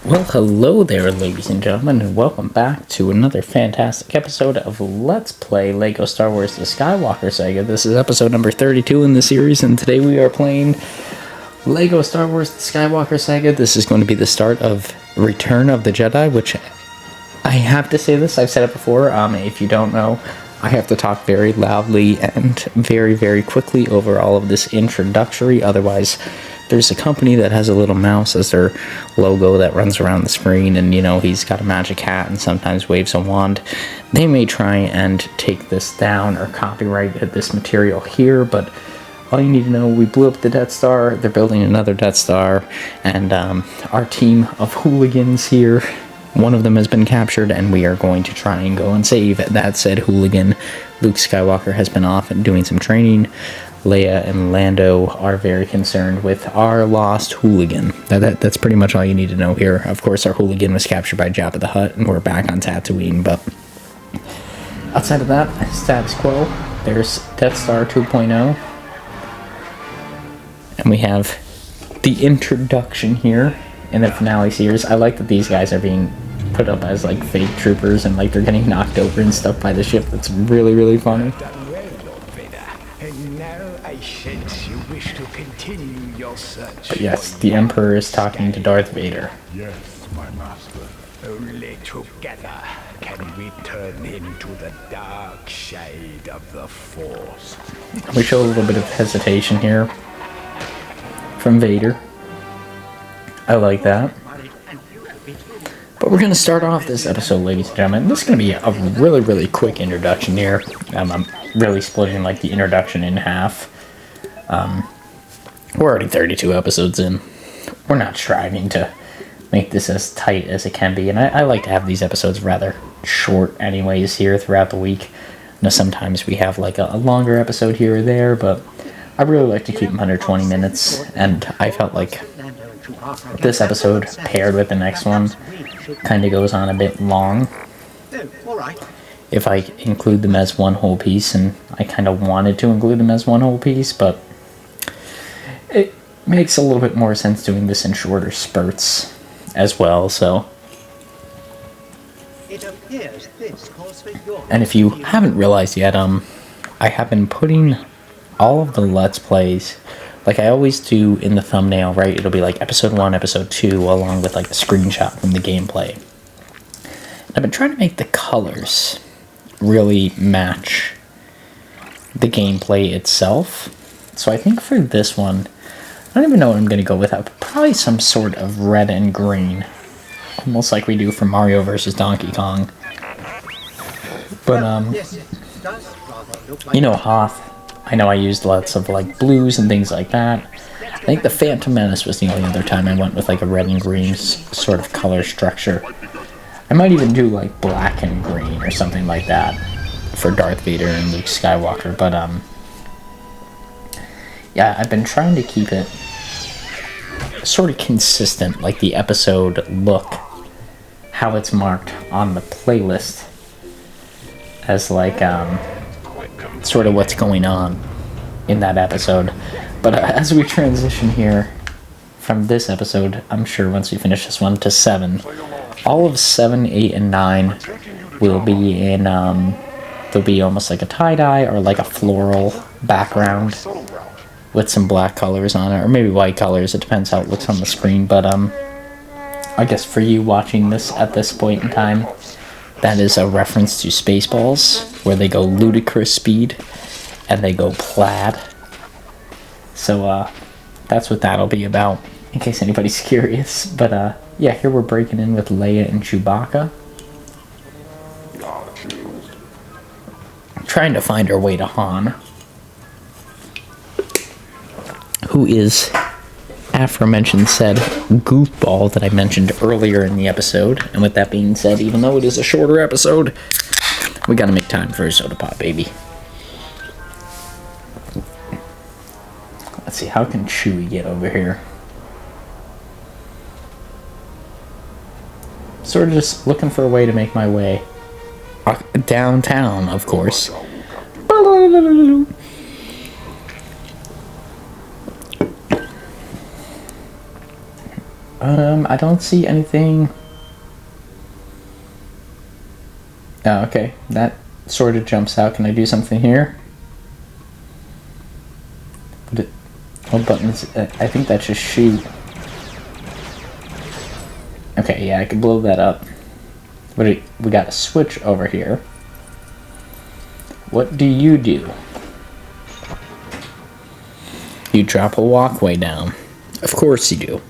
Well, hello there, ladies and gentlemen, and welcome back to another fantastic episode of Let's Play LEGO Star Wars The Skywalker Saga. This is episode number 32 in the series, and today we are playing LEGO Star Wars The Skywalker Saga. This is going to be the start of Return of the Jedi, which I have to say this, I've said it before, if you don't know, I have to talk very loudly and very, very quickly over all of this introductory, otherwise there's a company that has a little mouse as their logo that runs around the screen, and you know, he's got a magic hat and sometimes waves a wand. They may try and take this down or copyright this material here, but all you need to know, we blew up the Death Star, they're building another Death Star, and our team of hooligans here, one of them has been captured, and we are going to try and go and save that said hooligan. Luke Skywalker has been off and doing some training. Leia and Lando are very concerned with our lost hooligan. That's pretty much all you need to know here. Of course, our hooligan was captured by Jabba the Hutt, and we're back on Tatooine, but outside of that, status quo. There's Death Star 2.0. And we have the introduction here in the finale series. I like that these guys are being put up as like fake troopers and like they're getting knocked over and stuff by the ship. That's really, really funny. You wish to continue your search. But yes, the Emperor is talking to Darth Vader. Yes, my master. Only together can we turn into the dark shade of the Force. We show a little bit of hesitation here from Vader. I like that. But we're going to start off this episode, ladies and gentlemen. This is going to be a really, really quick introduction here. I'm really splitting like the introduction in half. We're already 32 episodes in. We're not striving to make this as tight as it can be, and I like to have these episodes rather short anyways here throughout the week. Now sometimes we have like a longer episode here or there, but I really like to keep them under 20 minutes, and I felt like this episode paired with the next one kind of goes on a bit long if I include them as one whole piece, and I kind of wanted to include them as one whole piece, but it makes a little bit more sense doing this in shorter spurts as well. So, and if you haven't realized yet, I have been putting all of the Let's Plays, like I always do in the thumbnail, right? It'll be like episode 1, episode 2, along with like a screenshot from the gameplay. I've been trying to make the colors really match the gameplay itself. So I think for this one, I don't even know what I'm going to go with. Probably some sort of red and green. Almost like we do for Mario vs. Donkey Kong. But, you know, Hoth. I know I used lots of, like, blues and things like that. I think the Phantom Menace was the only other time I went with, like, a red and green sort of color structure. I might even do, like, black and green or something like that for Darth Vader and Luke Skywalker. But, yeah, I've been trying to keep it sort of consistent, like the episode look, how it's marked on the playlist as like sort of what's going on in that episode. But as we transition here from this episode, I'm sure once we finish this one, to 7, all of 7, 8, and 9 will be in there'll be almost like a tie-dye or like a floral background with some black colors on it, or maybe white colors. It depends how it looks on the screen. But I guess for you watching this at this point in time, that is a reference to Spaceballs, where they go ludicrous speed and they go plaid. So that's what that'll be about, in case anybody's curious. But yeah, here we're breaking in with Leia and Chewbacca, trying to find our way to Han, who is aforementioned said goofball that I mentioned earlier in the episode. And with that being said, even though it is a shorter episode, we gotta make time for a soda pop, baby. Let's see, how can Chewie get over here? Sort of just looking for a way to make my way downtown, of course. I don't see anything. Oh, okay. That sort of jumps out. Can I do something here? What buttons? I think that's just shoot. Okay, yeah, I can blow that up. But we got a switch over here. What do? You drop a walkway down. Of course you do.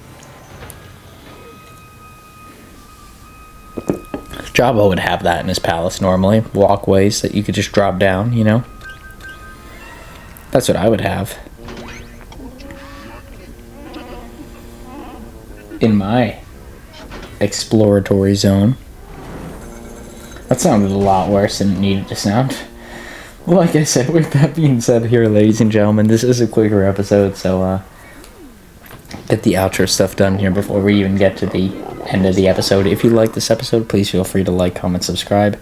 Jabba would have that in his palace normally. Walkways that you could just drop down, you know? That's what I would have. In my exploratory zone. That sounded a lot worse than it needed to sound. Like I said, with that being said here, ladies and gentlemen, this is a quicker episode, so get the outro stuff done here before we even get to the end of the episode. If you like this episode, please feel free to like, comment, subscribe.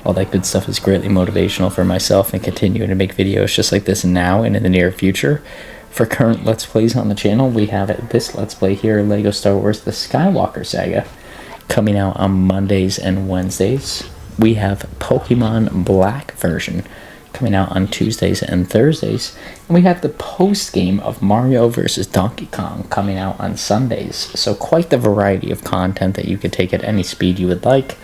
All that good stuff is greatly motivational for myself and continuing to make videos just like this now and in the near future. For current Let's Plays on the channel, we have this Let's Play here, LEGO Star Wars The Skywalker Saga, coming out on Mondays and Wednesdays. We have Pokemon Black version coming out on Tuesdays and Thursdays. And we have the post-game of Mario vs. Donkey Kong coming out on Sundays. So quite the variety of content that you could take at any speed you would like.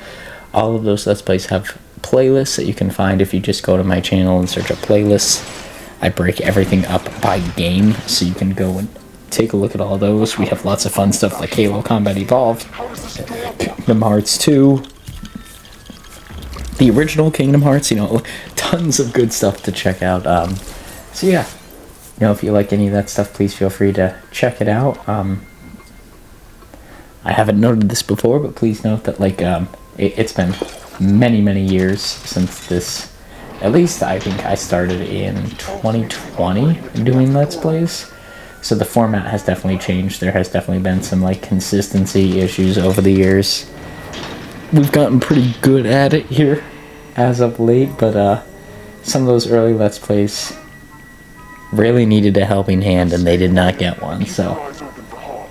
All of those Let's Plays have playlists that you can find if you just go to my channel and search up playlists. I break everything up by game, so you can go and take a look at all those. We have lots of fun stuff like Halo Combat Evolved, Kingdom Hearts 2, the original Kingdom Hearts, you know, tons of good stuff to check out. So yeah, you know, if you like any of that stuff, please feel free to check it out. I haven't noted this before, but please note that, like, it's been many years since this. At least I think I started in 2020 doing Let's Plays. So the format has definitely changed. There has definitely been some, like, consistency issues over the years. We've gotten pretty good at it here as of late, but some of those early Let's Plays really needed a helping hand and they did not get one. So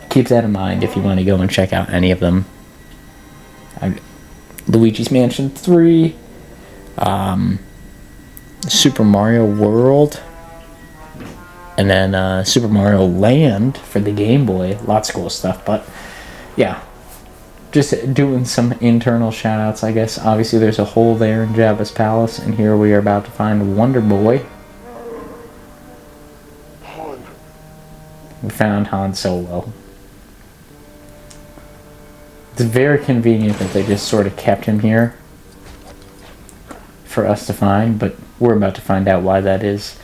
keep that in mind if you want to go and check out any of them. Luigi's Mansion 3, Super Mario World, and then Super Mario Land for the Game Boy. Lots of cool stuff, but yeah, just doing some internal shoutouts, I guess. Obviously there's a hole there in Jabba's palace, and here we are about to find Wonder Boy. We found Han Solo. It's very convenient that they just sort of kept him here for us to find, but we're about to find out why that is.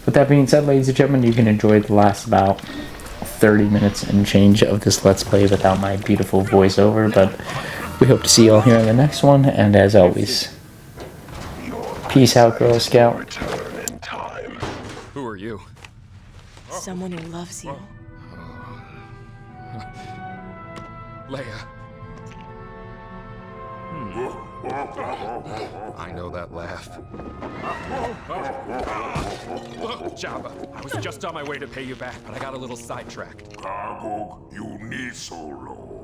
With that being said, ladies and gentlemen, you can enjoy the last about 30 minutes and change of this Let's Play without my beautiful voiceover, but we hope to see you all here in the next one, and as always, peace out, Girl Scout. Who are you? Someone who loves you. Leia. I know that laugh. Look, Jabba, I was just on my way to pay you back, but I got a little sidetracked. Cargo, you need solo.